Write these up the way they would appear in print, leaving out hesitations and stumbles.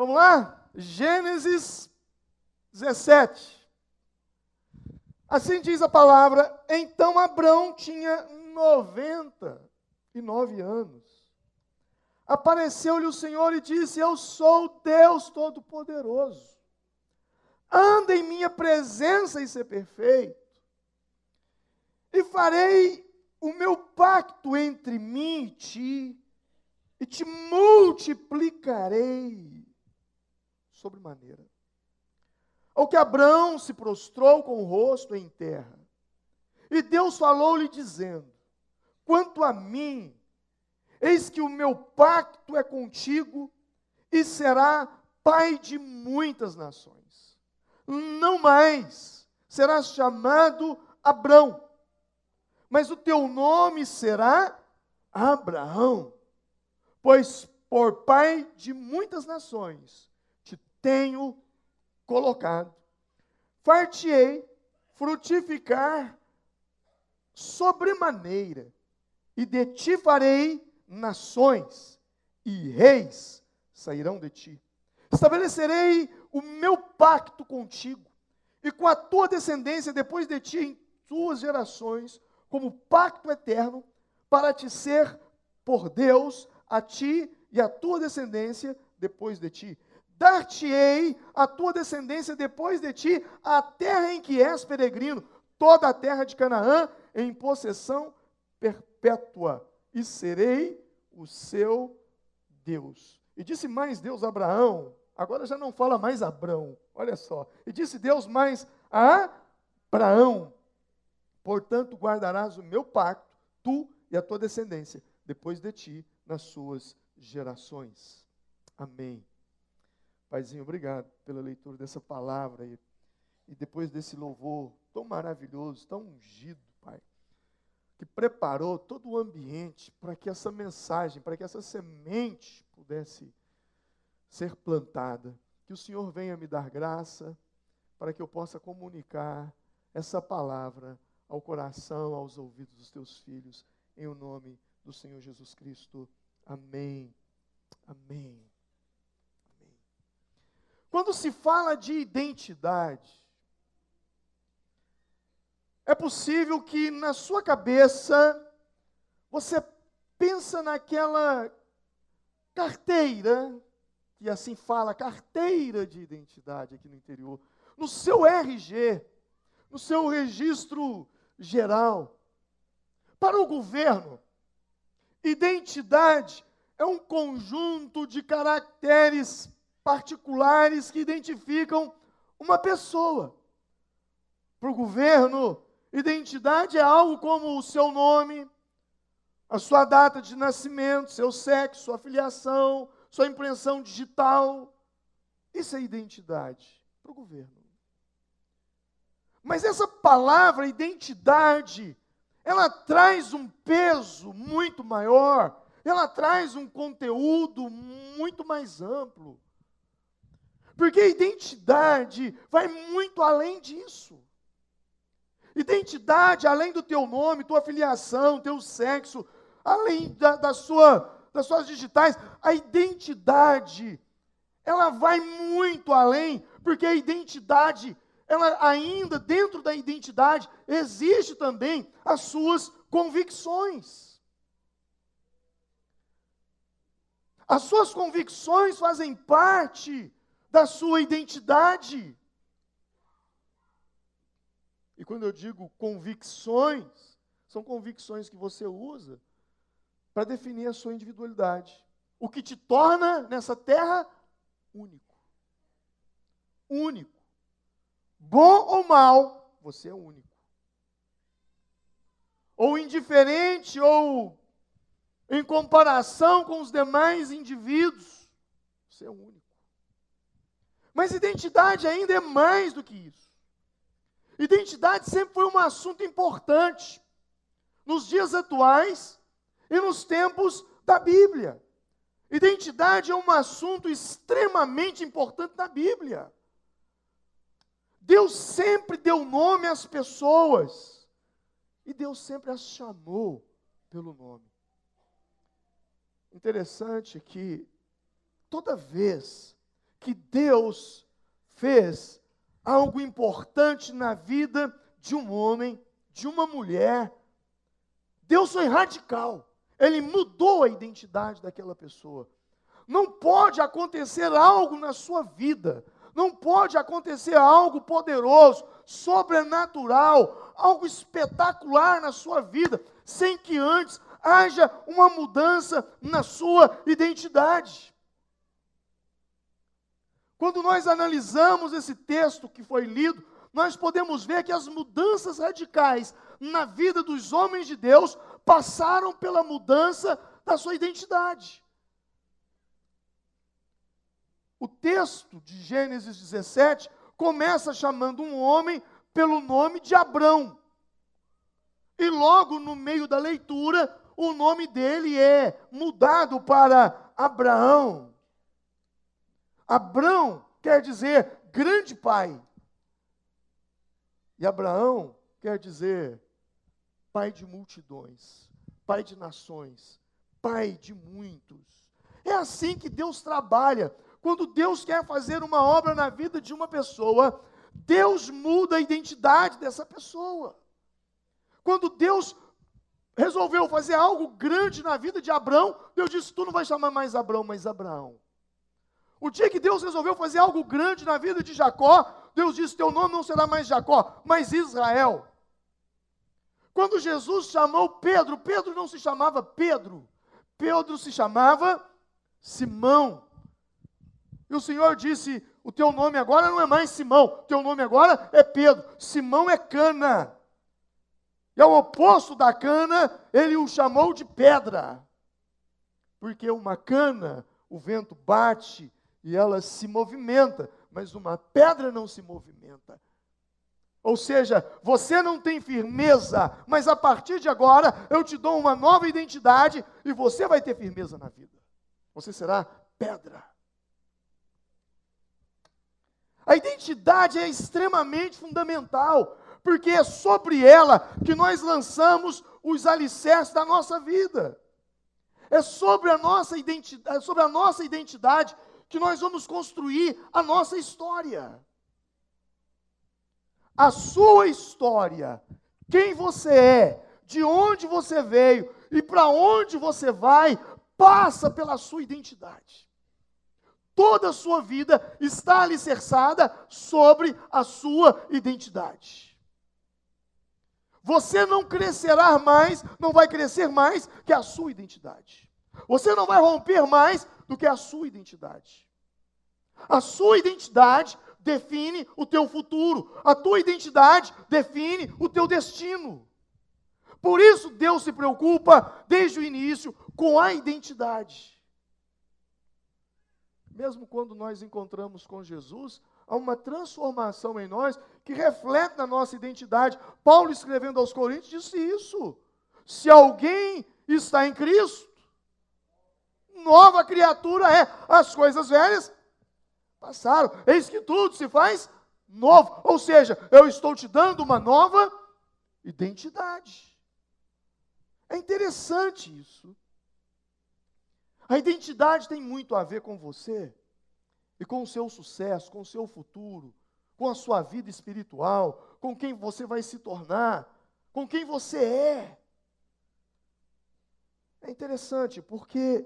Vamos lá? Gênesis 17. Assim diz a palavra: então Abrão tinha 99 anos. Apareceu-lhe o Senhor e disse: eu sou Deus Todo-Poderoso. Anda em minha presença e ser perfeito. E farei o meu pacto entre mim e ti, e te multiplicarei sobremaneira. Ao que Abrão se prostrou com o rosto em terra. E Deus falou-lhe dizendo: quanto a mim, eis que o meu pacto é contigo, e será pai de muitas nações. Não mais serás chamado Abrão, mas o teu nome será Abraão, pois por pai de muitas nações te tenho colocado. Far-te-ei frutificar sobremaneira, e de ti farei nações, e reis sairão de ti. Estabelecerei o meu pacto contigo, e com a tua descendência depois de ti em tuas gerações, como pacto eterno, para te ser por Deus, a ti e a tua descendência depois de ti. Dar-te-ei a tua descendência depois de ti a terra em que és peregrino, toda a terra de Canaã em possessão perpétua, e serei o seu Deus. E disse mais Deus a Abraão, agora já não fala mais Abrão, olha só. E disse Deus mais a Abraão: portanto guardarás o meu pacto, tu e a tua descendência, depois de ti, nas suas gerações. Amém. Paizinho, obrigado pela leitura dessa palavra e depois desse louvor tão maravilhoso, tão ungido, Pai, que preparou todo o ambiente para que essa mensagem, para que essa semente pudesse ser plantada. Que o Senhor venha me dar graça para que eu possa comunicar essa palavra ao coração, aos ouvidos dos teus filhos, em o nome do Senhor Jesus Cristo. Amém. Amém. Quando se fala de identidade, é possível que na sua cabeça você pensa naquela carteira, que assim fala, carteira de identidade aqui no interior, no seu RG, no seu registro geral. Para o governo, identidade é um conjunto de caracteres particulares que identificam uma pessoa. Para o governo, identidade é algo como o seu nome, a sua data de nascimento, seu sexo, sua filiação, sua impressão digital. Isso é identidade para o governo. Mas essa palavra identidade, ela traz um peso muito maior, ela traz um conteúdo muito mais amplo. Porque identidade vai muito além disso. Identidade, além do teu nome, tua filiação, teu sexo, além das suas digitais, a identidade, ela vai muito além, porque a identidade, ela ainda dentro da identidade, existe também as suas convicções. As suas convicções fazem parte da sua identidade. E quando eu digo convicções, são convicções que você usa para definir a sua individualidade. O que te torna nessa terra único. Único. Bom ou mal, você é único. Ou indiferente, ou em comparação com os demais indivíduos, você é único. Mas identidade ainda é mais do que isso. Identidade sempre foi um assunto importante nos dias atuais e nos tempos da Bíblia. Identidade é um assunto extremamente importante na Bíblia. Deus sempre deu nome às pessoas e Deus sempre as chamou pelo nome. Interessante que toda vez que Deus fez algo importante na vida de um homem, de uma mulher. Deus foi radical. Ele mudou a identidade daquela pessoa. Não pode acontecer algo na sua vida, não pode acontecer algo poderoso, sobrenatural, algo espetacular na sua vida, sem que antes haja uma mudança na sua identidade. Quando nós analisamos esse texto que foi lido, nós podemos ver que as mudanças radicais na vida dos homens de Deus passaram pela mudança da sua identidade. O texto de Gênesis 17 começa chamando um homem pelo nome de Abrão. E logo no meio da leitura, o nome dele é mudado para Abraão. Abrão quer dizer grande pai. E Abraão quer dizer pai de multidões, pai de nações, pai de muitos. É assim que Deus trabalha. Quando Deus quer fazer uma obra na vida de uma pessoa, Deus muda a identidade dessa pessoa. Quando Deus resolveu fazer algo grande na vida de Abrão, Deus disse: tu não vai chamar mais Abrão, mas Abraão. O dia que Deus resolveu fazer algo grande na vida de Jacó, Deus disse: teu nome não será mais Jacó, mas Israel. Quando Jesus chamou Pedro, Pedro não se chamava Pedro, Pedro se chamava Simão. E o Senhor disse: o teu nome agora não é mais Simão, o teu nome agora é Pedro. Simão é cana. E ao oposto da cana, ele o chamou de pedra. Porque uma cana, o vento bate e ela se movimenta, mas uma pedra não se movimenta. Ou seja, você não tem firmeza, mas a partir de agora eu te dou uma nova identidade e você vai ter firmeza na vida. Você será pedra. A identidade é extremamente fundamental, porque é sobre ela que nós lançamos os alicerces da nossa vida. É sobre a nossa identidade que nós vamos construir a nossa história. A sua história, quem você é, de onde você veio e para onde você vai, passa pela sua identidade. Toda a sua vida está alicerçada sobre a sua identidade. Você não crescerá mais, não vai crescer mais que a sua identidade. Você não vai romper mais do que a sua identidade. A sua identidade define o teu futuro. A tua identidade define o teu destino. Por isso Deus se preocupa desde o início com a identidade. Mesmo quando nós encontramos com Jesus, há uma transformação em nós que reflete na nossa identidade. Paulo, escrevendo aos Coríntios, disse isso. Se alguém está em Cristo, nova criatura é. As coisas velhas passaram. Eis que tudo se faz novo. Ou seja, eu estou te dando uma nova identidade. É interessante isso. A identidade tem muito a ver com você e com o seu sucesso, com o seu futuro, com a sua vida espiritual, com quem você vai se tornar, com quem você é. É interessante porque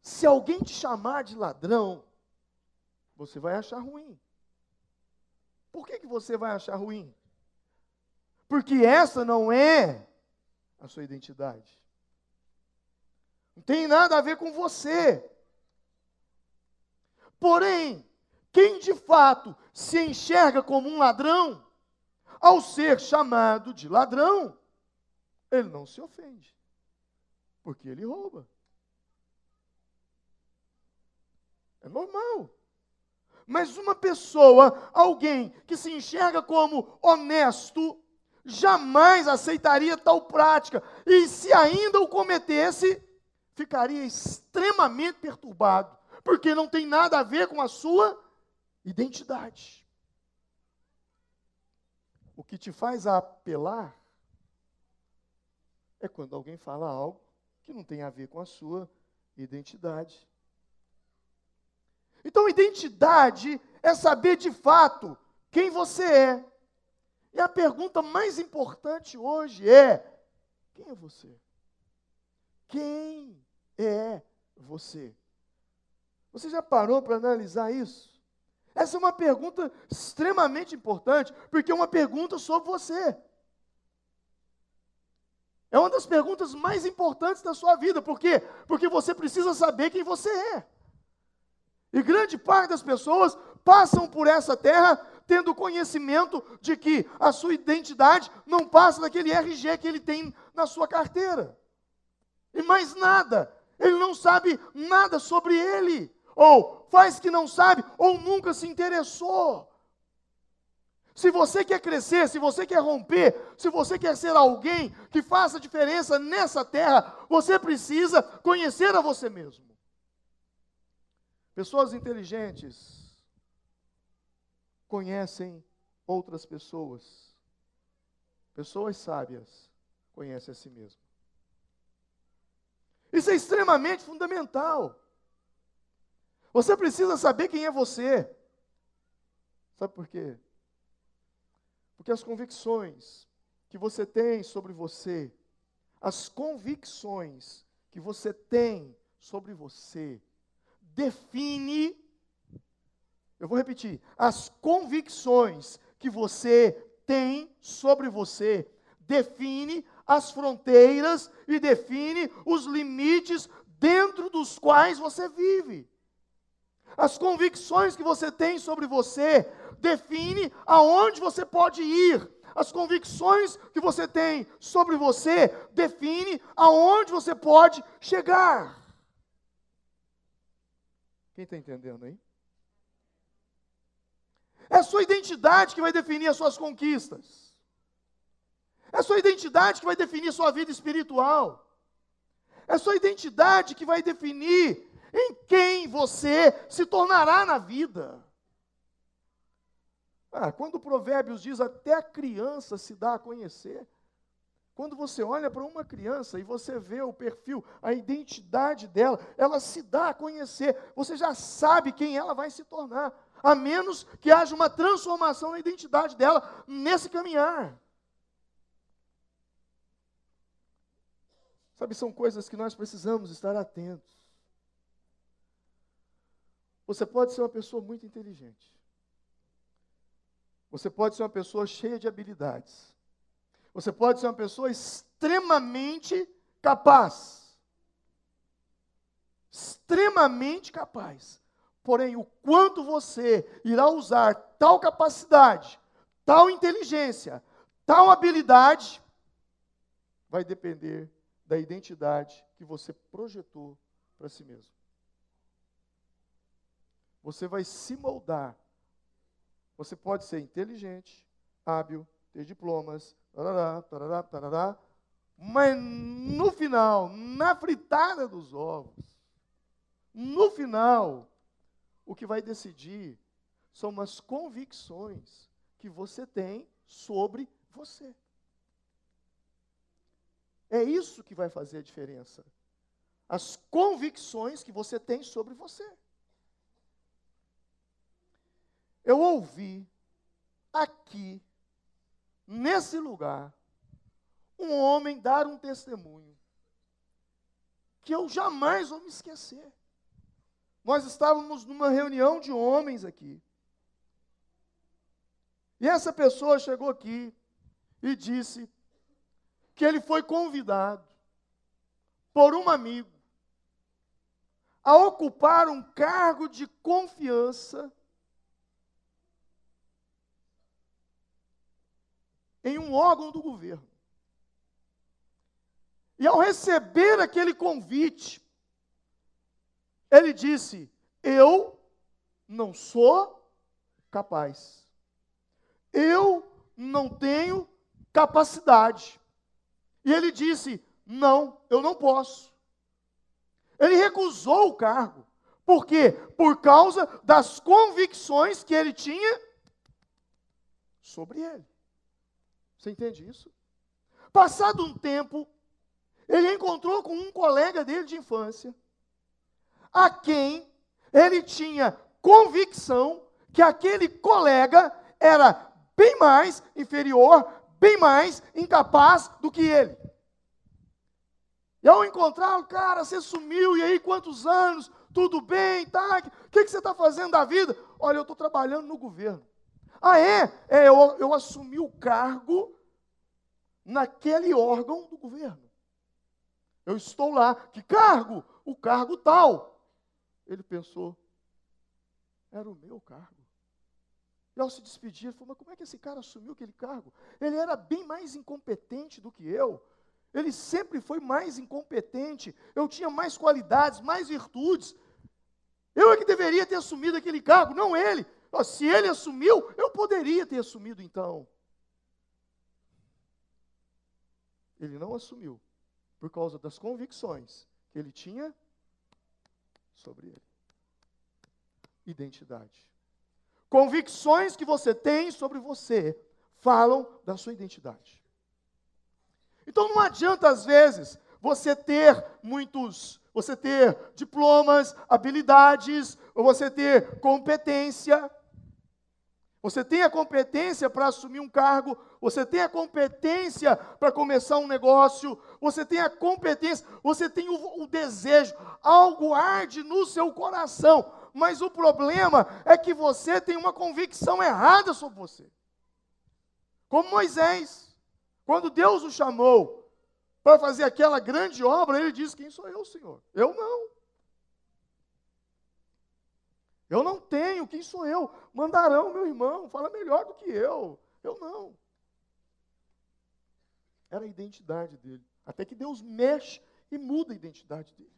se alguém te chamar de ladrão, você vai achar ruim. Por que você vai achar ruim? Porque essa não é a sua identidade. Não tem nada a ver com você. Porém, quem de fato se enxerga como um ladrão, ao ser chamado de ladrão, ele não se ofende, porque ele rouba. É normal. Mas uma pessoa, alguém que se enxerga como honesto, jamais aceitaria tal prática. E se ainda o cometesse, ficaria extremamente perturbado, porque não tem nada a ver com a sua identidade. O que te faz apelar é quando alguém fala algo que não tem a ver com a sua identidade. Então, identidade é saber de fato quem você é. E a pergunta mais importante hoje é: quem é você? Quem é você? Você já parou para analisar isso? Essa é uma pergunta extremamente importante, porque é uma pergunta sobre você. É uma das perguntas mais importantes da sua vida. Por quê? Porque você precisa saber quem você é. E grande parte das pessoas passam por essa terra tendo conhecimento de que a sua identidade não passa daquele RG que ele tem na sua carteira. E mais nada. Ele não sabe nada sobre ele. Ou faz que não sabe, ou nunca se interessou. Se você quer crescer, se você quer romper, se você quer ser alguém que faça diferença nessa terra, você precisa conhecer a você mesmo. Pessoas inteligentes conhecem outras pessoas. Pessoas sábias conhecem a si mesmo. Isso é extremamente fundamental. Você precisa saber quem é você. Sabe por quê? Porque as convicções que você tem sobre você, as convicções que você tem sobre você, define, eu vou repetir, as convicções que você tem sobre você, define as fronteiras e define os limites dentro dos quais você vive. As convicções que você tem sobre você define aonde você pode ir. As convicções que você tem sobre você define aonde você pode chegar. Quem está entendendo aí? É a sua identidade que vai definir as suas conquistas. É a sua identidade que vai definir sua vida espiritual. É a sua identidade que vai definir em quem você se tornará na vida. Quando o Provérbios diz até a criança se dá a conhecer, quando você olha para uma criança e você vê o perfil, a identidade dela, ela se dá a conhecer, você já sabe quem ela vai se tornar, a menos que haja uma transformação na identidade dela nesse caminhar. Sabe, são coisas que nós precisamos estar atentos. Você pode ser uma pessoa muito inteligente. Você pode ser uma pessoa cheia de habilidades. Você pode ser uma pessoa extremamente capaz. Extremamente capaz. Porém, o quanto você irá usar tal capacidade, tal inteligência, tal habilidade, vai depender da identidade que você projetou para si mesmo. Você vai se moldar. Você pode ser inteligente, hábil, ter diplomas, tarará, mas no final, na fritada dos ovos, no final, o que vai decidir são umas convicções que você tem sobre você. É isso que vai fazer a diferença. As convicções que você tem sobre você. Eu ouvi aqui, nesse lugar, um homem dar um testemunho que eu jamais vou me esquecer. Nós estávamos numa reunião de homens aqui. E essa pessoa chegou aqui e disse que ele foi convidado por um amigo a ocupar um cargo de confiança em um órgão do governo. E ao receber aquele convite, ele disse: eu não sou capaz. Eu não tenho capacidade. E ele disse: não, eu não posso. Ele recusou o cargo. Por quê? Por causa das convicções que ele tinha sobre ele. Você entende isso? Passado um tempo, ele encontrou com um colega dele de infância, a quem ele tinha convicção que aquele colega era bem mais inferior, bem mais incapaz do que ele. E ao encontrá-lo, cara, você sumiu, e aí quantos anos? Tudo bem, tá? O que você está fazendo da vida? Olha, eu estou trabalhando no governo. Ah, é? Eu assumi o cargo naquele órgão do governo. Eu estou lá. Que cargo? O cargo tal. Ele pensou, era o meu cargo. E ao se despedir, ele falou, mas como é que esse cara assumiu aquele cargo? Ele era bem mais incompetente do que eu. Ele sempre foi mais incompetente. Eu tinha mais qualidades, mais virtudes. Eu é que deveria ter assumido aquele cargo, não ele. Se ele assumiu, eu poderia ter assumido então. Ele não assumiu, por causa das convicções que ele tinha sobre ele. Identidade. Convicções que você tem sobre você falam da sua identidade. Então não adianta, às vezes, você ter diplomas, habilidades, ou você ter competência. Você tem a competência para assumir um cargo, você tem a competência para começar um negócio, você tem a competência, você tem o desejo, algo arde no seu coração, mas o problema é que você tem uma convicção errada sobre você. Como Moisés, quando Deus o chamou para fazer aquela grande obra, ele disse, quem sou eu, Senhor? Eu não. Eu não tenho, quem sou eu? Mandarão, meu irmão, fala melhor do que eu. Eu não. Era a identidade dele. Até que Deus mexe e muda a identidade dele.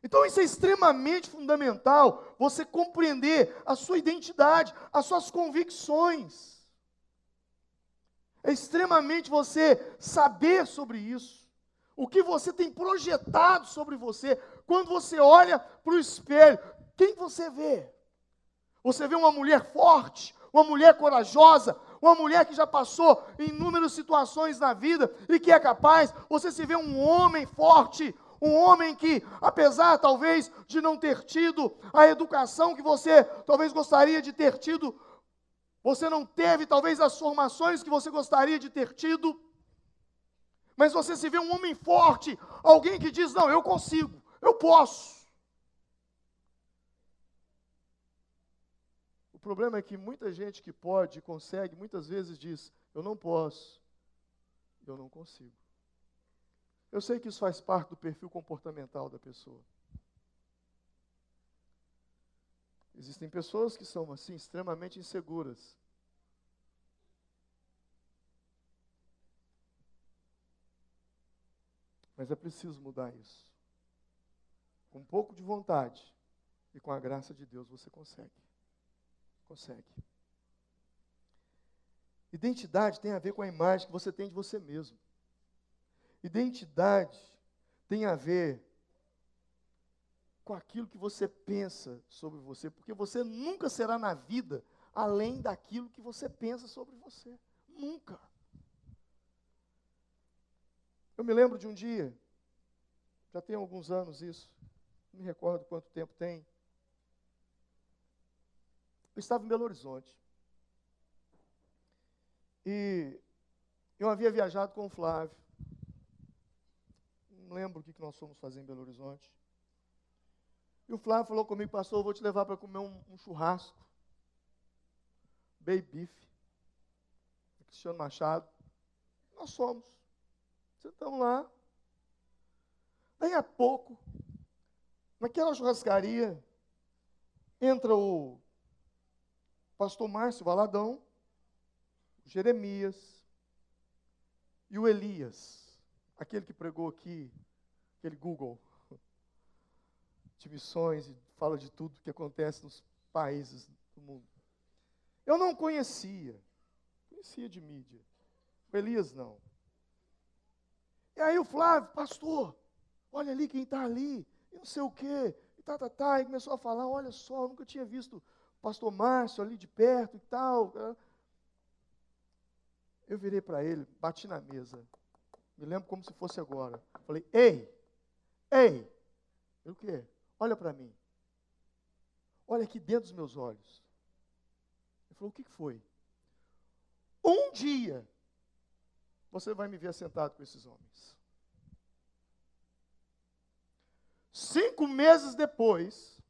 Então isso é extremamente fundamental, você compreender a sua identidade, as suas convicções. É extremamente você saber sobre isso. O que você tem projetado sobre você. Quando você olha para o espelho, quem você vê? Você vê uma mulher forte, uma mulher corajosa, uma mulher que já passou em inúmeras situações na vida e que é capaz. Você se vê um homem forte, um homem que, apesar talvez de não ter tido a educação que você talvez gostaria de ter tido, você não teve talvez as formações que você gostaria de ter tido, mas você se vê um homem forte, alguém que diz, não, eu consigo, eu posso. O problema é que muita gente que pode, consegue, muitas vezes diz, eu não posso, eu não consigo. Eu sei que isso faz parte do perfil comportamental da pessoa. Existem pessoas que são assim, extremamente inseguras. Mas é preciso mudar isso. Com um pouco de vontade e com a graça de Deus você consegue. Consegue. Identidade tem a ver com a imagem que você tem de você mesmo. Identidade tem a ver com aquilo que você pensa sobre você, porque você nunca será na vida além daquilo que você pensa sobre você. Nunca. Eu me lembro de um dia, já tem alguns anos isso, não me recordo quanto tempo tem. Eu estava em Belo Horizonte. E eu havia viajado com o Flávio. Não lembro o que nós fomos fazer em Belo Horizonte. E o Flávio falou comigo, pastor, eu vou te levar para comer um churrasco. Baby beef. Cristiano Machado. Nós fomos. Sentamos lá. Daí a pouco, naquela churrascaria, entra o pastor Márcio Valadão, o Jeremias e o Elias, aquele que pregou aqui, aquele Google de missões e fala de tudo que acontece nos países do mundo. Eu não conhecia de mídia. O Elias não. E aí o Flávio, pastor, olha ali quem está ali, e não sei o quê, e começou a falar, olha só, eu nunca tinha visto o pastor Márcio ali de perto e tal. Eu virei para ele, bati na mesa, me lembro como se fosse agora. Falei, ei, o quê? Olha para mim. olha aqui dentro dos meus olhos. Ele falou, o que foi? Um dia, você vai me ver sentado com esses homens. 5 meses depois,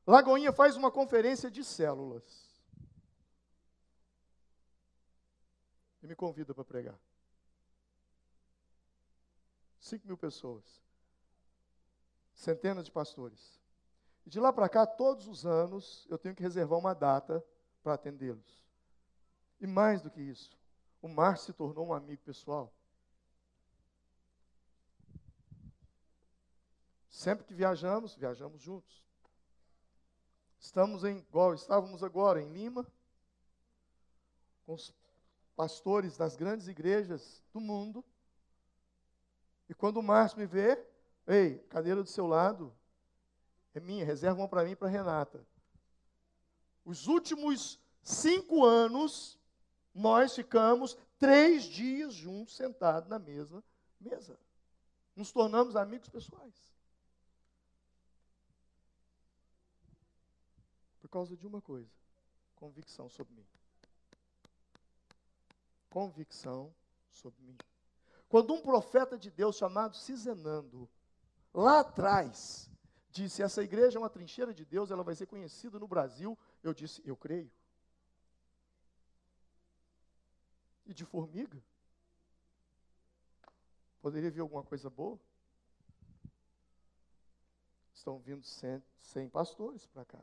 Lagoinha faz uma conferência de células. E me convida para pregar. 5.000 pessoas. Centenas de pastores. E de lá para cá, todos os anos, eu tenho que reservar uma data para atendê-los. E mais do que isso, o Márcio se tornou um amigo pessoal. Sempre que viajamos, viajamos juntos. Estávamos agora em Lima, com os pastores das grandes igrejas do mundo. E quando o Márcio me vê, ei, cadeira do seu lado é minha, reserva uma para mim e para a Renata. Os últimos 5 anos, nós ficamos 3 dias juntos, sentados na mesma mesa. Nos tornamos amigos pessoais. Por causa de uma coisa, convicção sobre mim. Convicção sobre mim. Quando um profeta de Deus chamado Cisenando, lá atrás, disse, essa igreja é uma trincheira de Deus, ela vai ser conhecida no Brasil, eu disse, eu creio. E de formiga? Poderia vir alguma coisa boa? Estão vindo 100 pastores para cá.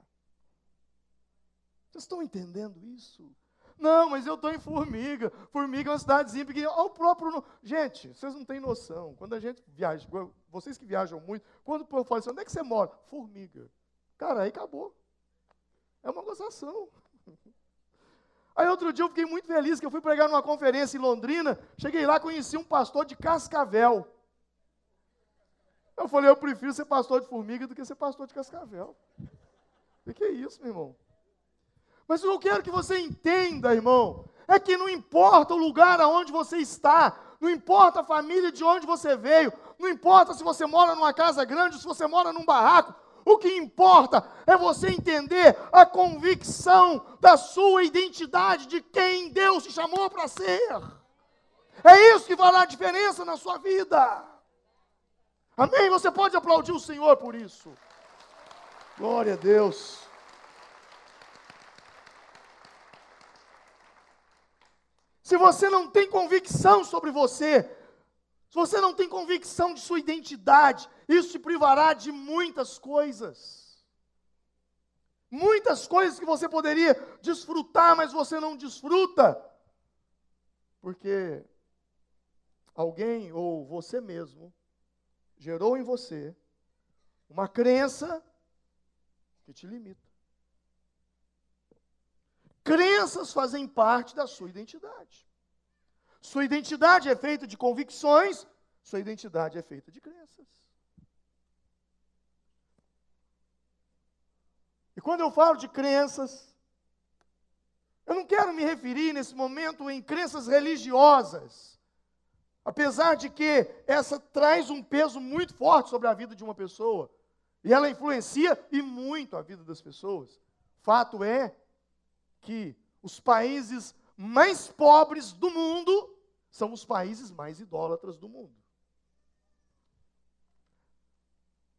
Vocês estão entendendo isso? Não, mas eu estou em Formiga. Formiga é uma cidadezinha pequena. Olha o próprio... Gente, vocês não têm noção. Quando a gente viaja, vocês que viajam muito, quando o povo fala assim, onde é que você mora? Formiga. Cara, aí acabou. É uma gozação. Aí outro dia eu fiquei muito feliz, que eu fui pregar numa conferência em Londrina, cheguei lá, conheci um pastor de Cascavel. Eu falei, eu prefiro ser pastor de Formiga do que ser pastor de Cascavel. O que é isso, meu irmão? Mas o que eu quero que você entenda, irmão, é que não importa o lugar aonde você está, não importa a família de onde você veio, não importa se você mora numa casa grande ou se você mora num barraco, o que importa é você entender a convicção da sua identidade, de quem Deus te chamou para ser. É isso que vai dar a diferença na sua vida. Amém? Você pode aplaudir o Senhor por isso. Glória a Deus. Se você não tem convicção sobre você, se você não tem convicção de sua identidade, isso te privará de muitas coisas. Muitas coisas que você poderia desfrutar, mas você não desfruta. Porque alguém ou você mesmo gerou em você uma crença que te limita. Crenças fazem parte da sua identidade. Sua identidade é feita de convicções, sua identidade é feita de crenças. E quando eu falo de crenças, eu não quero me referir nesse momento em crenças religiosas, apesar de que essa traz um peso muito forte sobre a vida de uma pessoa, e ela influencia e muito a vida das pessoas. Fato é que os países mais pobres do mundo são os países mais idólatras do mundo.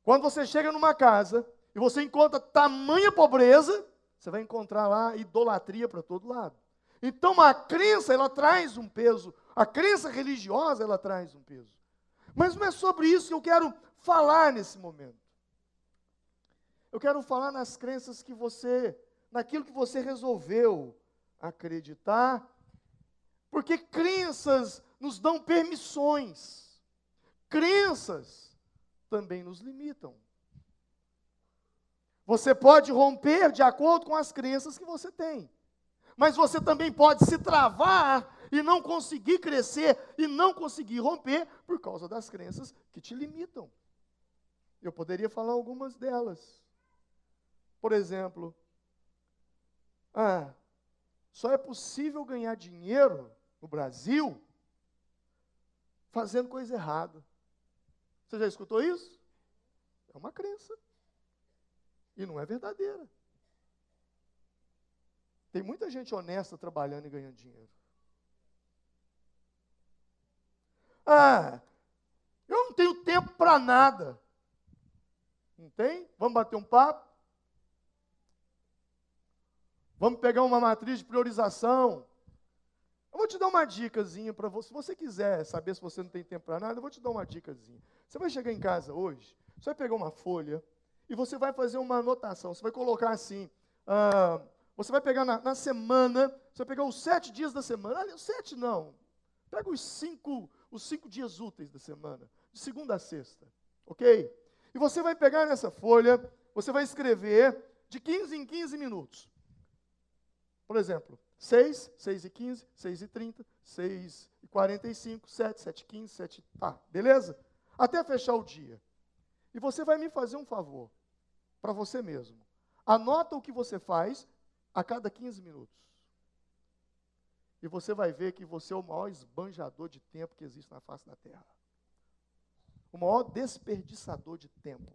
Quando você chega numa casa e você encontra tamanha pobreza, você vai encontrar lá idolatria para todo lado. Então a crença, ela traz um peso, a crença religiosa, ela traz um peso. Mas não é sobre isso que eu quero falar nesse momento. Eu quero falar nas crenças que naquilo que você resolveu acreditar, porque crenças nos dão permissões, crenças também nos limitam. Você pode romper de acordo com as crenças que você tem, mas você também pode se travar e não conseguir crescer e não conseguir romper por causa das crenças que te limitam. Eu poderia falar algumas delas. Por exemplo, só é possível ganhar dinheiro no Brasil fazendo coisa errada. Você já escutou isso? É uma crença. E não é verdadeira. Tem muita gente honesta trabalhando e ganhando dinheiro. Ah, eu não tenho tempo para nada. Não tem? Vamos bater um papo? Vamos pegar uma matriz de priorização. Eu vou te dar uma dicasinha para você. Se você quiser saber se você não tem tempo para nada, eu vou te dar uma dicasinha. Você vai chegar em casa hoje, você vai pegar uma folha e você vai fazer uma anotação. Você vai colocar assim, você vai pegar na semana, você vai pegar os 7 dias da semana. Os 7 não. Pega os 5 dias úteis da semana, de segunda a sexta, ok? E você vai pegar nessa folha, você vai escrever de 15 em 15 minutos. Por exemplo, 6, 6 e 15, 6 e 30, 6 e 45, 7, 7 e 15, 7... Tá, beleza? Até fechar o dia. E você vai me fazer um favor, para você mesmo. Anota o que você faz a cada 15 minutos. E você vai ver que você é o maior esbanjador de tempo que existe na face da terra. O maior desperdiçador de tempo.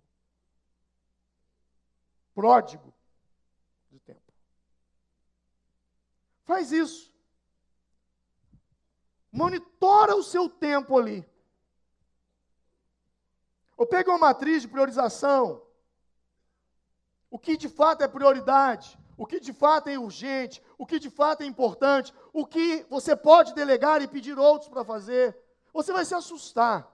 Pródigo de tempo. Faz isso. Monitora o seu tempo ali. Ou pega uma matriz de priorização. O que de fato é prioridade. O que de fato é urgente. O que de fato é importante. O que você pode delegar e pedir outros para fazer. Você vai se assustar.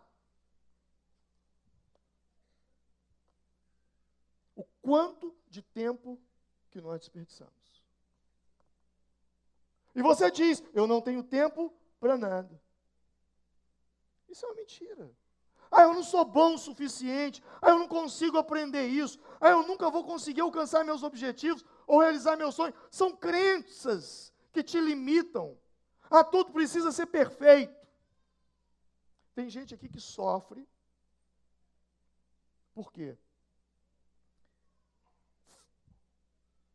O quanto de tempo que nós desperdiçamos. E você diz, eu não tenho tempo para nada. Isso é uma mentira. Ah, eu não sou bom o suficiente. Ah, eu não consigo aprender isso. Ah, eu nunca vou conseguir alcançar meus objetivos ou realizar meus sonhos. São crenças que te limitam. Ah, tudo precisa ser perfeito. Tem gente aqui que sofre. Por quê?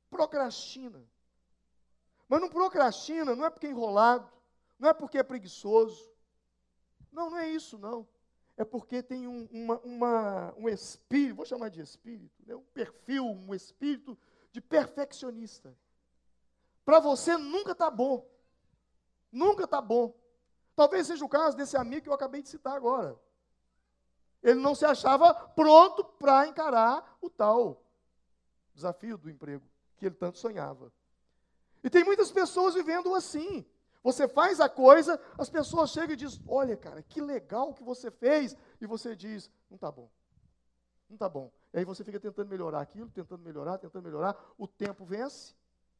Procrastina. Mas não procrastina, não é porque é enrolado, não é porque é preguiçoso. Não, não é isso, não. É porque tem um espírito, vou chamar de espírito, né? Um perfil, um espírito de perfeccionista. Para você nunca está bom. Nunca está bom. Talvez seja o caso desse amigo que eu acabei de citar agora. Ele não se achava pronto para encarar o tal desafio do emprego que ele tanto sonhava. E tem muitas pessoas vivendo assim. Você faz a coisa, as pessoas chegam e dizem, olha, cara, que legal que você fez. E você diz, não está bom. Não está bom. E aí você fica tentando melhorar aquilo, tentando melhorar. O tempo vence,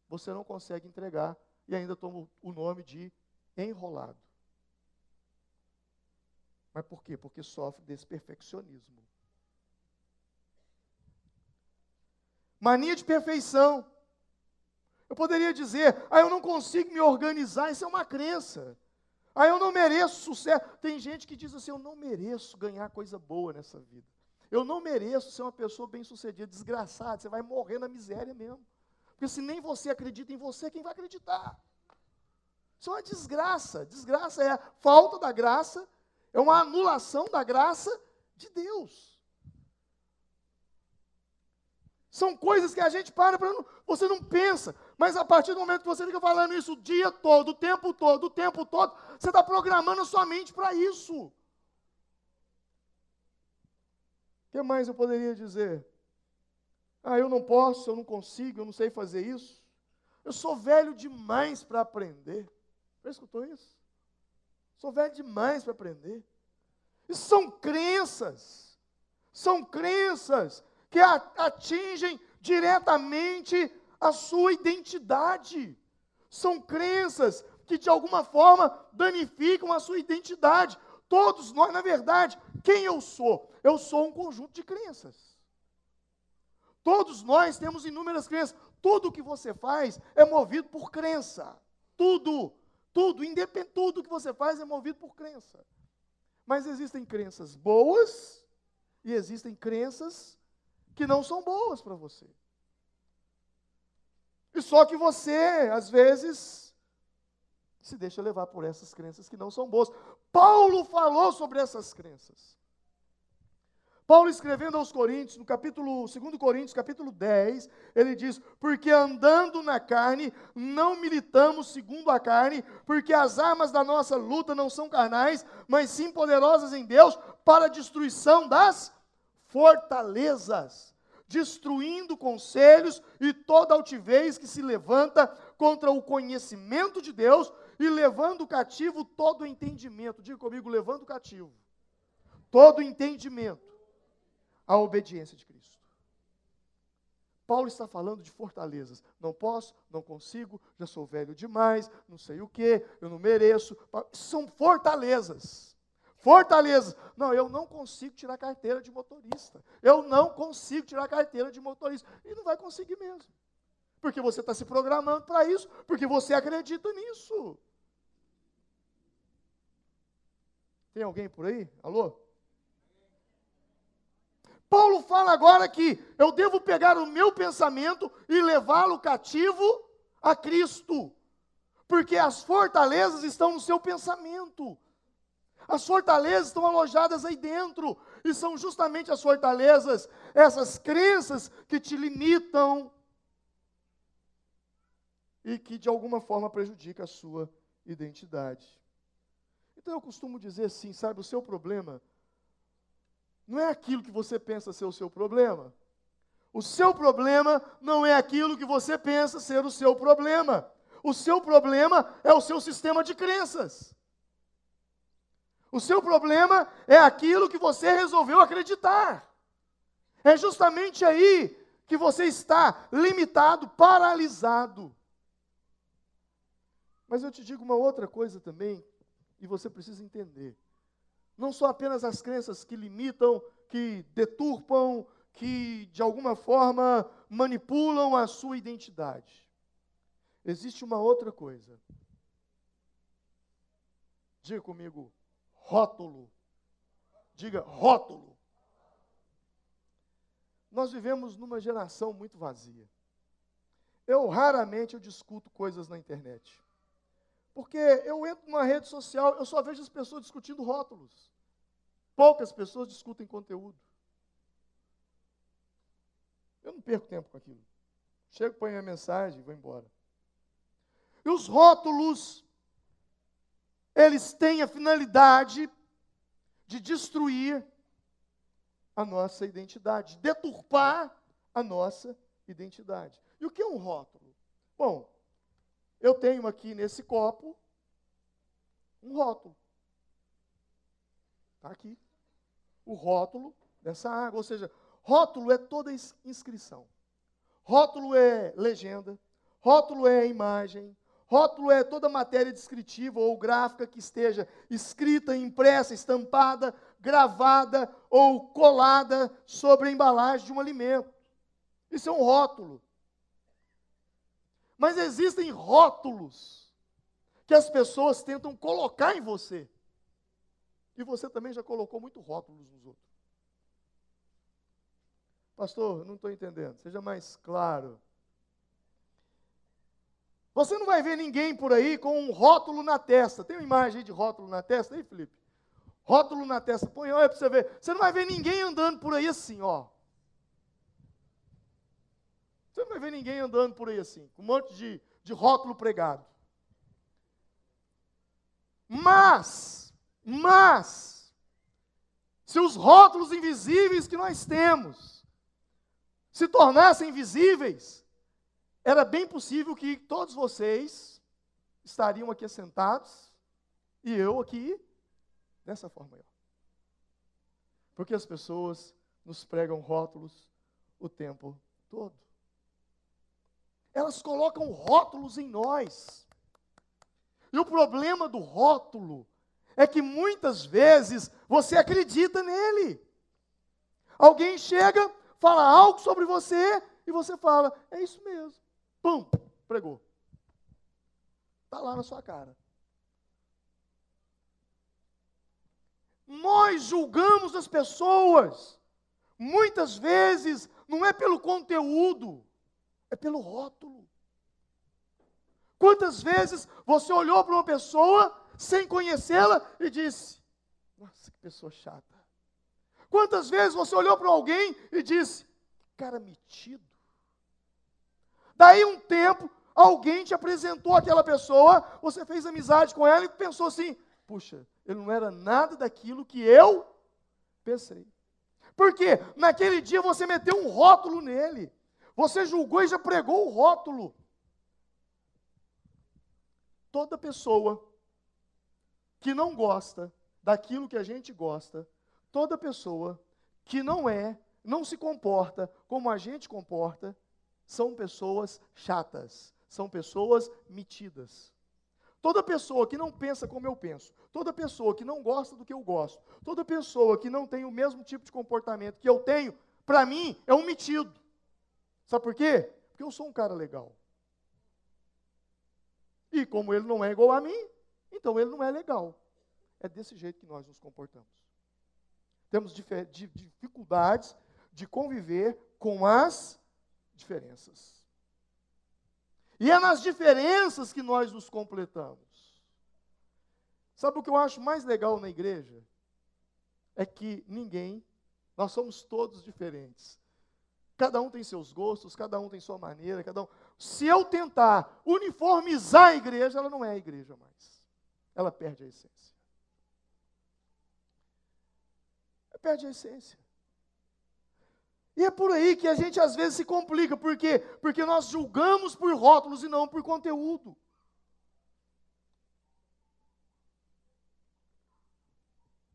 você não consegue entregar e ainda toma o nome de enrolado. Mas por quê? Porque sofre desse perfeccionismo. Mania de perfeição. Eu poderia dizer, eu não consigo me organizar, isso é uma crença. Eu não mereço sucesso. Tem gente que diz assim, eu não mereço ganhar coisa boa nessa vida. Eu não mereço ser uma pessoa bem-sucedida, desgraçada, você vai morrer na miséria mesmo. Porque se nem você acredita em você, quem vai acreditar? Isso é uma desgraça. Desgraça é a falta da graça, é uma anulação da graça de Deus. São coisas que a gente você não pensa, mas a partir do momento que você fica falando isso o dia todo, o tempo todo, você está programando a sua mente para isso. O que mais eu poderia dizer? Eu não posso, eu não consigo, eu não sei fazer isso. Eu sou velho demais para aprender. Já escutou isso? Sou velho demais para aprender. Isso são crenças. São crenças que atingem diretamente a sua identidade. São crenças que, de alguma forma, danificam a sua identidade. Todos nós, na verdade, quem eu sou? Eu sou um conjunto de crenças. Todos nós temos inúmeras crenças. Tudo que você faz é movido por crença. Tudo que você faz é movido por crença. Mas existem crenças boas e existem crenças que não são boas para você. E só que você, às vezes, se deixa levar por essas crenças que não são boas. Paulo falou sobre essas crenças. Paulo escrevendo aos Coríntios, no capítulo 2 Coríntios, capítulo 10, ele diz: porque andando na carne, não militamos segundo a carne, porque as armas da nossa luta não são carnais, mas sim poderosas em Deus, para a destruição das fortalezas, destruindo conselhos e toda altivez que se levanta contra o conhecimento de Deus, e levando cativo todo o entendimento. Diga comigo: levando cativo todo o entendimento à obediência de Cristo. Paulo está falando de fortalezas. Não posso, não consigo, já sou velho demais, não sei o que, eu não mereço. São fortalezas. Fortalezas. Não, eu não consigo tirar carteira de motorista. Eu não consigo tirar carteira de motorista. E não vai conseguir mesmo. Porque você está se programando para isso, porque você acredita nisso. Tem alguém por aí? Alô? Paulo fala agora que eu devo pegar o meu pensamento e levá-lo cativo a Cristo, porque as fortalezas estão no seu pensamento. As fortalezas estão alojadas aí dentro, e são justamente as fortalezas, essas crenças que te limitam e que de alguma forma prejudicam a sua identidade. Então eu costumo dizer assim, sabe, o seu problema não é aquilo que você pensa ser o seu problema. O seu problema não é aquilo que você pensa ser o seu problema. O seu problema é o seu sistema de crenças. O seu problema é aquilo que você resolveu acreditar. É justamente aí que você está limitado, paralisado. Mas eu te digo uma outra coisa também, e você precisa entender. Não são apenas as crenças que limitam, que deturpam, que de alguma forma manipulam a sua identidade. Existe uma outra coisa. Diga comigo, rótulo. Diga, rótulo. Nós vivemos numa geração muito vazia. Raramente discuto coisas na internet. Porque eu entro numa rede social, eu só vejo as pessoas discutindo rótulos. Poucas pessoas discutem conteúdo. Eu não perco tempo com aquilo. Chego, ponho minha mensagem e vou embora. E os rótulos, eles têm a finalidade de destruir a nossa identidade, deturpar a nossa identidade. E o que é um rótulo? Bom, eu tenho aqui nesse copo um rótulo. Está aqui. O rótulo dessa água. Ou seja, rótulo é toda inscrição. Rótulo é legenda. Rótulo é imagem. Rótulo é toda matéria descritiva ou gráfica que esteja escrita, impressa, estampada, gravada ou colada sobre a embalagem de um alimento. Isso é um rótulo. Mas existem rótulos que as pessoas tentam colocar em você. E você também já colocou muito rótulos nos outros. Pastor, não estou entendendo. Seja mais claro. Você não vai ver ninguém por aí com um rótulo na testa. Tem uma imagem aí de rótulo na testa aí, Felipe? Rótulo na testa. Põe, olha para você ver. Você não vai ver ninguém andando por aí assim, ó. Você não vai ver ninguém andando por aí assim, com um monte de rótulo pregado. Mas, se os rótulos invisíveis que nós temos se tornassem visíveis, era bem possível que todos vocês estariam aqui sentados e eu aqui, dessa forma aí. Porque as pessoas nos pregam rótulos o tempo todo. Elas colocam rótulos em nós. E o problema do rótulo é que muitas vezes você acredita nele. Alguém chega, fala algo sobre você e você fala, é isso mesmo. Pum, pregou. Está lá na sua cara. Nós julgamos as pessoas. Muitas vezes não é pelo conteúdo, é pelo rótulo. Quantas vezes você olhou para uma pessoa sem conhecê-la e disse, nossa, que pessoa chata. Quantas vezes você olhou para alguém e disse, cara metido? Daí um tempo, alguém te apresentou aquela pessoa, você fez amizade com ela e pensou assim, puxa, ele não era nada daquilo que eu pensei. Por quê? Naquele dia você meteu um rótulo nele. Você julgou e já pregou o rótulo. Toda pessoa que não gosta daquilo que a gente gosta, toda pessoa que não se comporta como a gente comporta, são pessoas chatas, são pessoas metidas. Toda pessoa que não pensa como eu penso, toda pessoa que não gosta do que eu gosto, toda pessoa que não tem o mesmo tipo de comportamento que eu tenho, para mim é um metido. Sabe por quê? Porque eu sou um cara legal. E como ele não é igual a mim, então ele não é legal. É desse jeito que nós nos comportamos. Temos dificuldades de conviver com as diferenças. E é nas diferenças que nós nos completamos. Sabe o que eu acho mais legal na igreja? É que nós somos todos diferentes. Cada um tem seus gostos, cada um tem sua maneira, Se eu tentar uniformizar a igreja, ela não é a igreja mais. Ela perde a essência. Ela perde a essência. E é por aí que a gente às vezes se complica. Por quê? Porque nós julgamos por rótulos e não por conteúdo.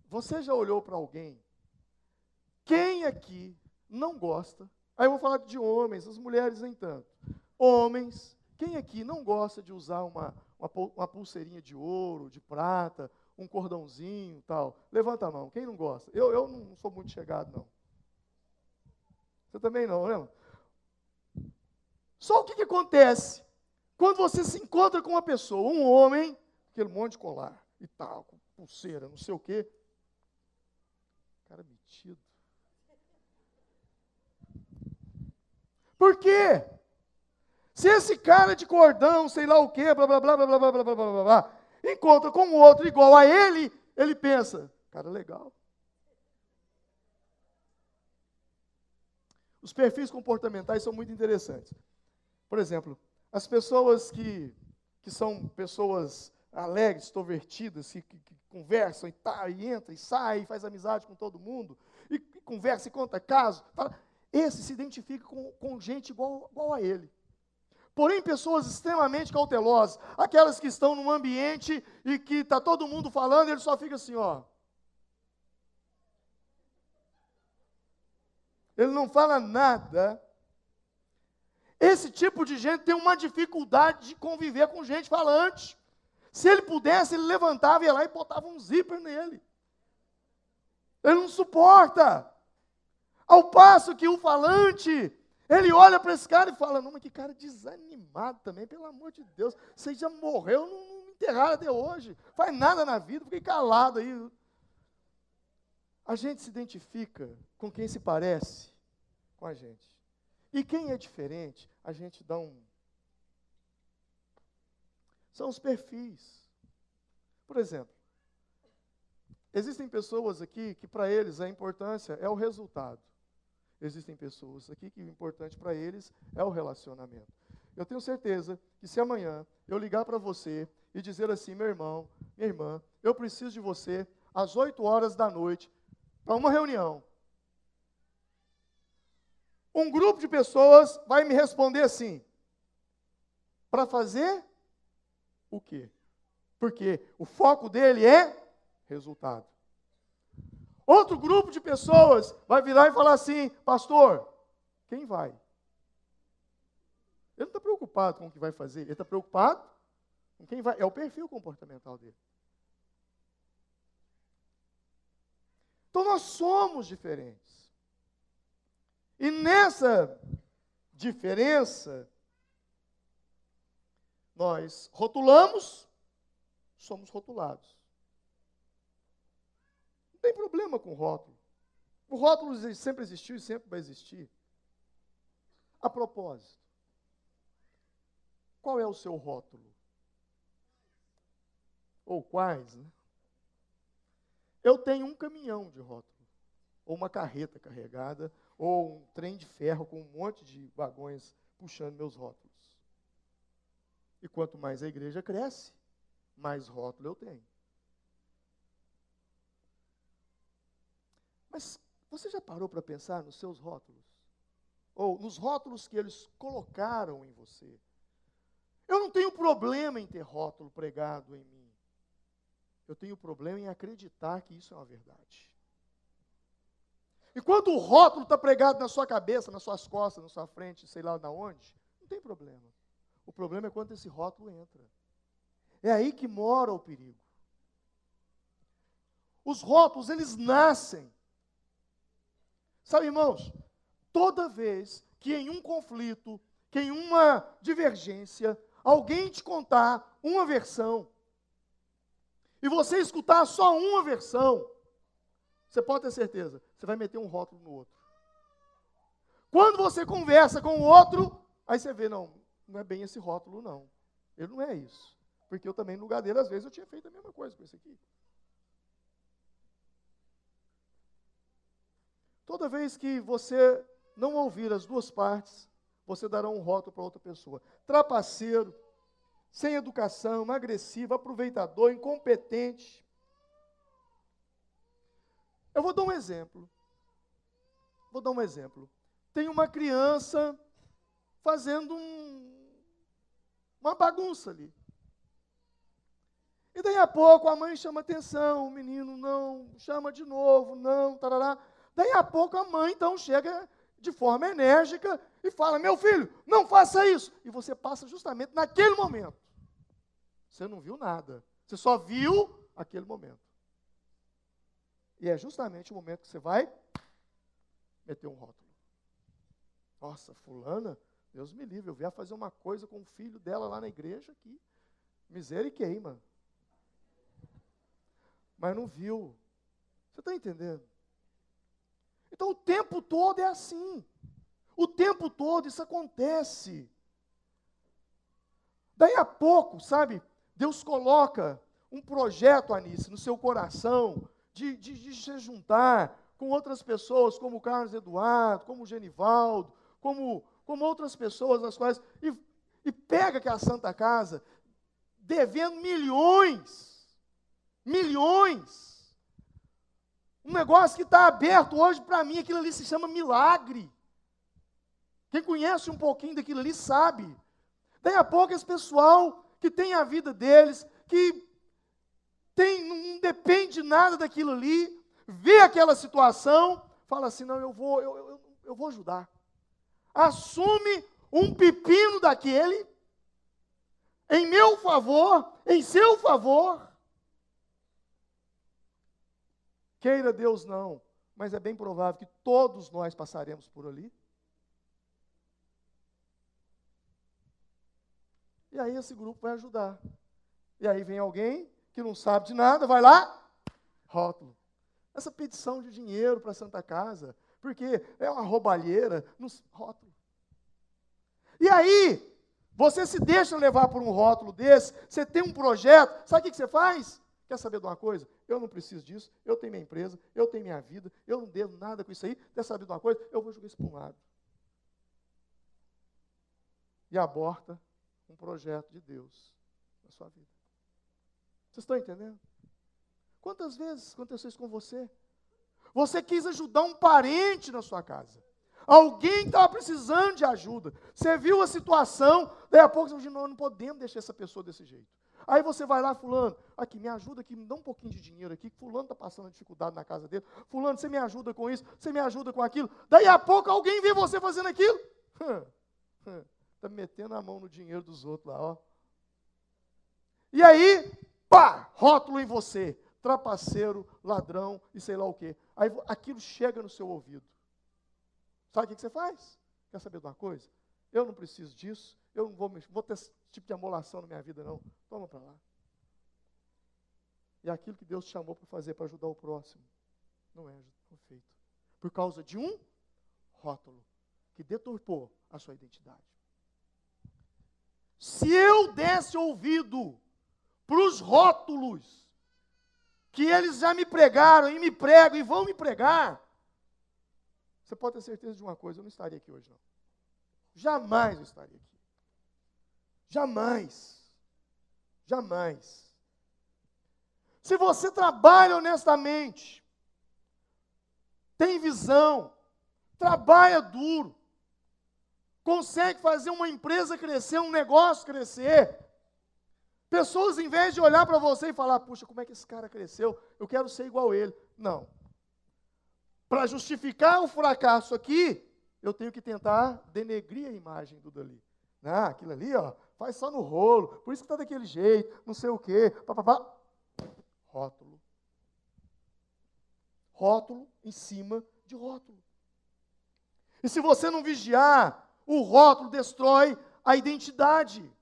Você já olhou para alguém? Quem aqui não gosta? Aí eu vou falar de homens, as mulheres nem tanto. Homens, quem aqui não gosta de usar uma pulseirinha de ouro, de prata, um cordãozinho, tal? Levanta a mão, quem não gosta? Eu não sou muito chegado, não. Você também não, né? Só o que acontece? Quando você se encontra com uma pessoa, um homem, aquele monte de colar e tal, com pulseira, não sei o quê. Cara metido. Por quê? Se esse cara de cordão, sei lá o quê, blá, blá, blá, blá, blá, blá, blá, blá, blá, blá, encontra com um outro igual a ele, ele pensa, cara legal. Os perfis comportamentais são muito interessantes. Por exemplo, as pessoas que são pessoas alegres, extrovertidas, que conversam e tal, e entra e sai, e faz amizade com todo mundo, e conversa e conta caso, esse se identifica com gente igual a ele. Porém, pessoas extremamente cautelosas, aquelas que estão num ambiente e que está todo mundo falando, e ele só fica assim, ó. Ele não fala nada. Esse tipo de gente tem uma dificuldade de conviver com gente falante. Se ele pudesse, ele levantava, ia lá e botava um zíper nele. Ele não suporta. Ao passo que o falante, ele olha para esse cara e fala, não, mas que cara desanimado também, pelo amor de Deus. Você já morreu, não me enterraram até hoje. Faz nada na vida, fiquei calado aí. A gente se identifica com quem se parece com a gente. E quem é diferente, a gente dá um... São os perfis. Por exemplo, existem pessoas aqui que para eles a importância é o resultado. Existem pessoas aqui que o importante para eles é o relacionamento. Eu tenho certeza que se amanhã eu ligar para você e dizer assim, meu irmão, minha irmã, eu preciso de você às 8 horas da noite para uma reunião. Um grupo de pessoas vai me responder assim, para fazer o quê? Porque o foco dele é resultado. Outro grupo de pessoas vai virar e falar assim, pastor, quem vai? Ele não está preocupado com o que vai fazer, ele está preocupado com quem vai. É o perfil comportamental dele. Então nós somos diferentes. E nessa diferença, nós rotulamos, somos rotulados. Não tem problema com o rótulo. O rótulo sempre existiu e sempre vai existir. A propósito, qual é o seu rótulo? Ou quais, né? Eu tenho um caminhão de rótulo. ou uma carreta carregada, ou um trem de ferro com um monte de vagões puxando meus rótulos. E quanto mais a igreja cresce, mais rótulo eu tenho. Mas você já parou para pensar nos seus rótulos? Ou nos rótulos que eles colocaram em você? Eu não tenho problema em ter rótulo pregado em mim. Eu tenho problema em acreditar que isso é uma verdade. Enquanto o rótulo está pregado na sua cabeça, nas suas costas, na sua frente, sei lá na onde, não tem problema. O problema é quando esse rótulo entra. É aí que mora o perigo. Os rótulos, eles nascem. Sabe, irmãos, toda vez que em um conflito, que em uma divergência, alguém te contar uma versão, e você escutar só uma versão, você pode ter certeza, você vai meter um rótulo no outro. Quando você conversa com o outro, aí você vê, não é bem esse rótulo, não. Ele não é isso. Porque eu também, no lugar dele, às vezes, eu tinha feito a mesma coisa com esse aqui. Toda vez que você não ouvir as duas partes, você dará um rótulo para outra pessoa. Trapaceiro, sem educação, agressivo, aproveitador, incompetente. Eu vou dar um exemplo. Tem uma criança fazendo uma bagunça ali. E daí a pouco a mãe chama atenção, o menino não, chama de novo, não, tarará. Daí a pouco a mãe então chega de forma enérgica e fala, meu filho, não faça isso. E você passa justamente naquele momento. Você não viu nada, você só viu aquele momento. E é justamente o momento que você vai meter um rótulo. Nossa, fulana, Deus me livre, eu vier fazer uma coisa com o filho dela lá na igreja aqui. Miséria e queima. Mas não viu. Você está entendendo? Então o tempo todo é assim. O tempo todo isso acontece. Daí a pouco, sabe, Deus coloca um projeto, Anice, no seu coração, de se juntar com outras pessoas, como o Carlos Eduardo, como o Genivaldo, como outras pessoas, as quais, e pega aquela Santa Casa, devendo milhões, um negócio que está aberto hoje para mim, aquilo ali se chama milagre. Quem conhece um pouquinho daquilo ali sabe. Daí a pouco esse pessoal que tem a vida deles, que não depende nada daquilo ali, vê aquela situação, fala assim, não, eu vou ajudar. Assume um pepino daquele, em meu favor, em seu favor. Queira Deus não, mas é bem provável que todos nós passaremos por ali. E aí esse grupo vai ajudar. E aí vem alguém que não sabe de nada, vai lá, rótulo. Essa petição de dinheiro para a Santa Casa, porque é uma roubalheira, rótulo. E aí, você se deixa levar por um rótulo desse, você tem um projeto, sabe o que você faz? Quer saber de uma coisa? Eu não preciso disso, eu tenho minha empresa, eu tenho minha vida, eu não devo nada com isso aí, quer saber de uma coisa? Eu vou jogar isso para um lado. E aborta um projeto de Deus na sua vida. Vocês estão entendendo? Quantas vezes aconteceu isso com você? Você quis ajudar um parente na sua casa. Alguém estava precisando de ajuda. Você viu a situação, daí a pouco você falou, não podemos deixar essa pessoa desse jeito. Aí você vai lá, fulano, aqui, me ajuda aqui, me dá um pouquinho de dinheiro aqui, que fulano está passando dificuldade na casa dele. Fulano, você me ajuda com isso, você me ajuda com aquilo. Daí a pouco alguém vê você fazendo aquilo. Está metendo a mão no dinheiro dos outros lá, ó. E aí, pá, rótulo em você. Trapaceiro, ladrão e sei lá o quê. Aí aquilo chega no seu ouvido. Sabe o que você faz? Quer saber de uma coisa? Eu não preciso disso, eu não vou ter esse tipo de amolação na minha vida, não. Toma para lá. E aquilo que Deus te chamou para fazer, para ajudar o próximo, não é feito. Por causa de um rótulo que deturpou a sua identidade. Se eu desse ouvido para os rótulos que eles já me pregaram e me pregam e vão me pregar, você pode ter certeza de uma coisa, eu não estaria aqui hoje, não. Jamais eu estaria aqui. Jamais. Jamais. Se você trabalha honestamente, tem visão, trabalha duro, consegue fazer uma empresa crescer, um negócio crescer, pessoas, em vez de olhar para você e falar, puxa, como é que esse cara cresceu? Eu quero ser igual a ele. Não. Para justificar o fracasso aqui, eu tenho que tentar denegrir a imagem do dali. Ah, aquilo ali, ó, faz só no rolo, por isso que está daquele jeito, não sei o quê, papapá. Rótulo. Rótulo em cima de rótulo. E se você não vigiar, o rótulo destrói a identidade.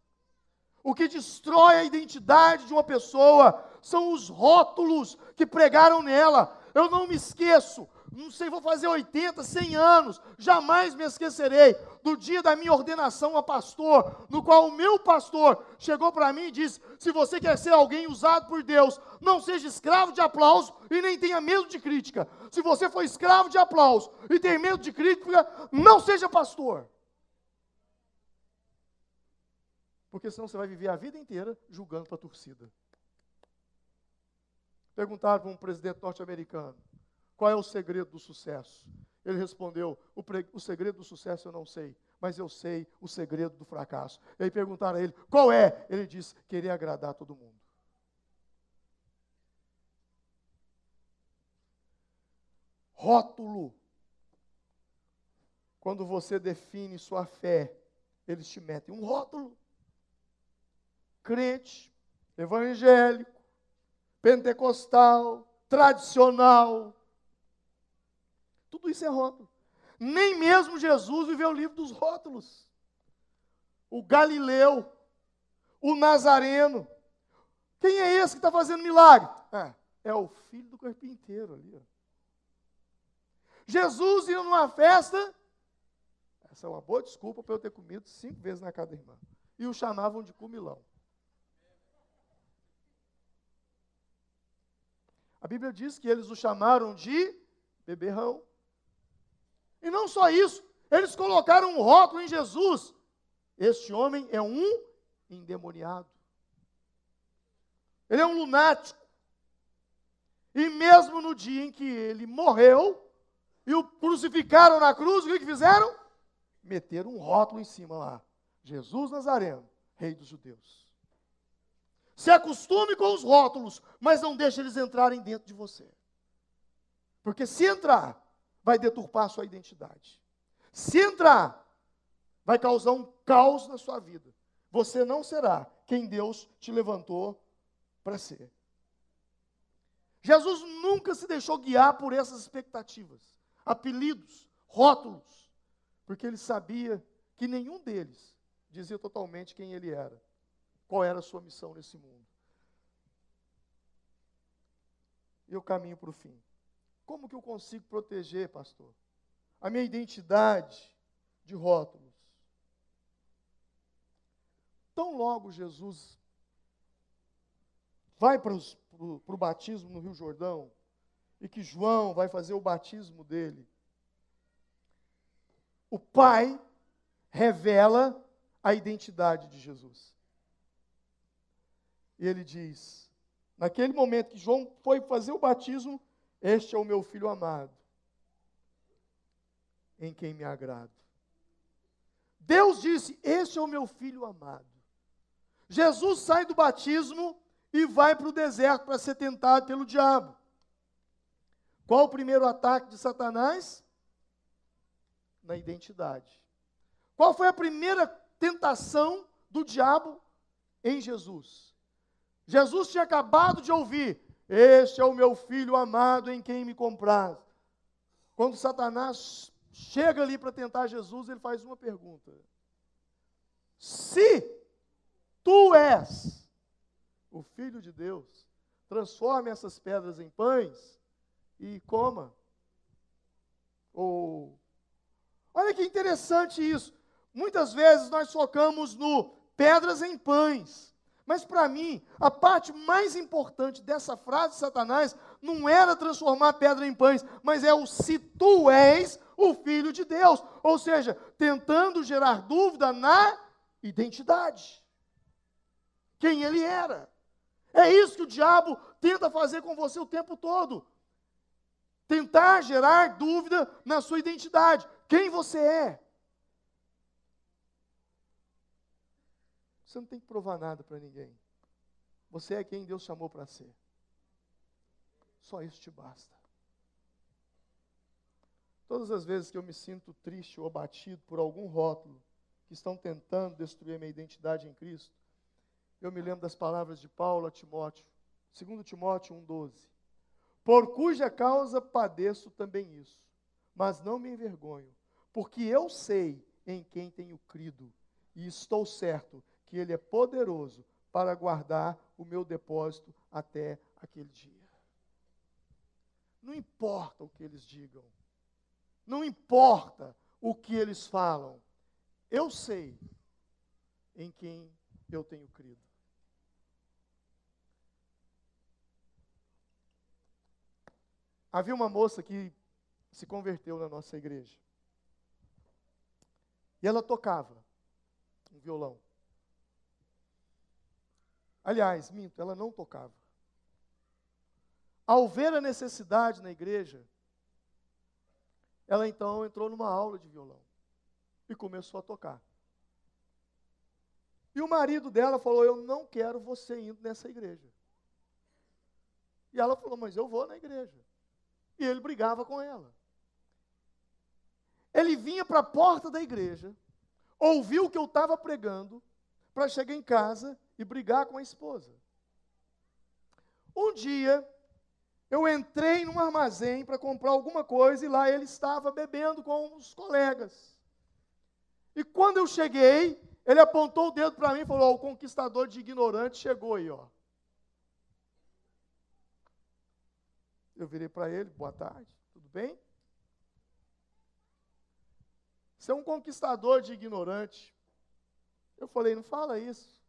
O que destrói a identidade de uma pessoa são os rótulos que pregaram nela. Eu não me esqueço, não sei, vou fazer 80, 100 anos, jamais me esquecerei do dia da minha ordenação a pastor, no qual o meu pastor chegou para mim e disse, se você quer ser alguém usado por Deus, não seja escravo de aplauso e nem tenha medo de crítica. Se você for escravo de aplauso e tem medo de crítica, não seja pastor. Porque senão você vai viver a vida inteira julgando para a torcida. Perguntaram para um presidente norte-americano, qual é o segredo do sucesso? Ele respondeu, o segredo do sucesso eu não sei, mas eu sei o segredo do fracasso. E aí perguntaram a ele, qual é? Ele disse, querer agradar todo mundo. Rótulo. Quando você define sua fé, eles te metem um rótulo. Crente, evangélico, pentecostal, tradicional. Tudo isso é rótulo. Nem mesmo Jesus viveu o livro dos rótulos. O Galileu, o Nazareno. Quem é esse que está fazendo milagre? É o filho do carpinteiro ali. Ó. Jesus ia numa festa, essa é uma boa desculpa para eu ter comido 5 vezes na casa da irmã. E o chamavam de comilão. A Bíblia diz que eles o chamaram de beberrão. E não só isso, eles colocaram um rótulo em Jesus. Este homem é um endemoniado. Ele é um lunático. E mesmo no dia em que ele morreu, e o crucificaram na cruz, o que fizeram? Meteram um rótulo em cima lá. Jesus Nazareno, Rei dos Judeus. Se acostume com os rótulos, mas não deixe eles entrarem dentro de você. Porque se entrar, vai deturpar a sua identidade. Se entrar, vai causar um caos na sua vida. Você não será quem Deus te levantou para ser. Jesus nunca se deixou guiar por essas expectativas, apelidos, rótulos, porque ele sabia que nenhum deles dizia totalmente quem ele era. Qual era a sua missão nesse mundo? E eu caminho para o fim. Como que eu consigo proteger, pastor, a minha identidade de rótulos? Tão logo Jesus vai para o batismo no Rio Jordão, e que João vai fazer o batismo dele, o Pai revela a identidade de Jesus. E ele diz, naquele momento que João foi fazer o batismo, este é o meu filho amado, em quem me agrado. Deus disse, este é o meu filho amado. Jesus sai do batismo e vai para o deserto para ser tentado pelo diabo. Qual o primeiro ataque de Satanás? Na identidade. Qual foi a primeira tentação do diabo em Jesus? Jesus tinha acabado de ouvir, este é o meu filho amado em quem me compraz. Quando Satanás chega ali para tentar Jesus, ele faz uma pergunta. Se tu és o Filho de Deus, transforme essas pedras em pães e coma. Olha que interessante isso. Muitas vezes nós focamos no pedras em pães. Mas para mim, a parte mais importante dessa frase de Satanás não era transformar pedra em pães, mas é o se tu és o Filho de Deus. Ou seja, tentando gerar dúvida na identidade. Quem ele era. É isso que o diabo tenta fazer com você o tempo todo. Tentar gerar dúvida na sua identidade. Quem você é. Você não tem que provar nada para ninguém. Você é quem Deus chamou para ser. Só isso te basta. Todas as vezes que eu me sinto triste ou abatido por algum rótulo que estão tentando destruir a minha identidade em Cristo, eu me lembro das palavras de Paulo a Timóteo, 2 Timóteo 1,12. Por cuja causa padeço também isso, mas não me envergonho, porque eu sei em quem tenho crido, e estou certo que Ele é poderoso para guardar o meu depósito até aquele dia. Não importa o que eles digam, não importa o que eles falam, eu sei em quem eu tenho crido. Havia uma moça que se converteu na nossa igreja. E ela tocava um violão. Aliás, minto, ela não tocava. Ao ver a necessidade na igreja, ela então entrou numa aula de violão e começou a tocar. E o marido dela falou: eu não quero você indo nessa igreja. E ela falou: mas eu vou na igreja. E ele brigava com ela. Ele vinha para a porta da igreja, ouviu o que eu estava pregando, para chegar em casa e brigar com a esposa. Um dia, eu entrei num armazém para comprar alguma coisa e lá ele estava bebendo com os colegas. E quando eu cheguei, ele apontou o dedo para mim e falou: o conquistador de ignorante chegou aí, ó. Eu virei para ele: boa tarde, tudo bem? Você é um conquistador de ignorante. Eu falei: não fala isso,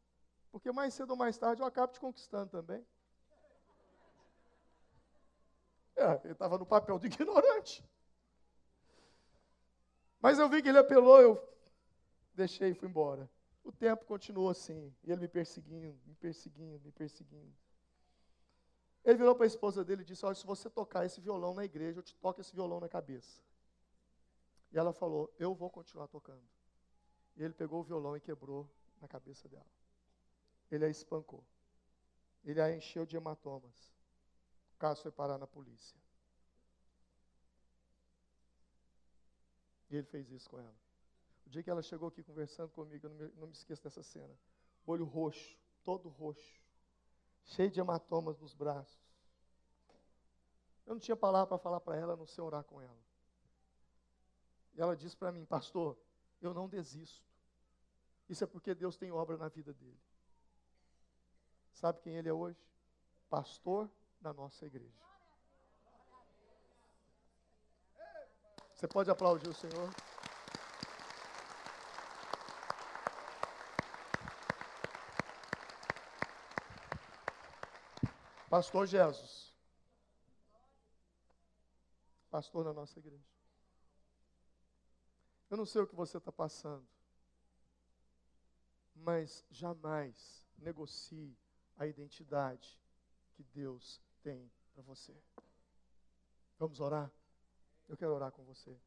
porque mais cedo ou mais tarde eu acabo te conquistando também. Ele estava no papel de ignorante. Mas eu vi que ele apelou, eu deixei e fui embora. O tempo continuou assim, e ele me perseguindo, me perseguindo, me perseguindo. Ele virou para a esposa dele e disse: olha, se você tocar esse violão na igreja, eu te toco esse violão na cabeça. E ela falou: eu vou continuar tocando. E ele pegou o violão e quebrou na cabeça dela. Ele a espancou. Ele a encheu de hematomas. O caso foi parar na polícia. E ele fez isso com ela. O dia que ela chegou aqui conversando comigo, eu não me esqueço dessa cena. Olho roxo, todo roxo. Cheio de hematomas nos braços. Eu não tinha palavra para falar para ela, a não ser orar com ela. E ela disse para mim: pastor, eu não desisto. Isso é porque Deus tem obra na vida dele. Sabe quem ele é hoje? Pastor da nossa igreja. Você pode aplaudir o Senhor? Pastor Jesus. Pastor da nossa igreja. Eu não sei o que você está passando, mas jamais negocie a identidade que Deus tem para você. Vamos orar? Eu quero orar com você.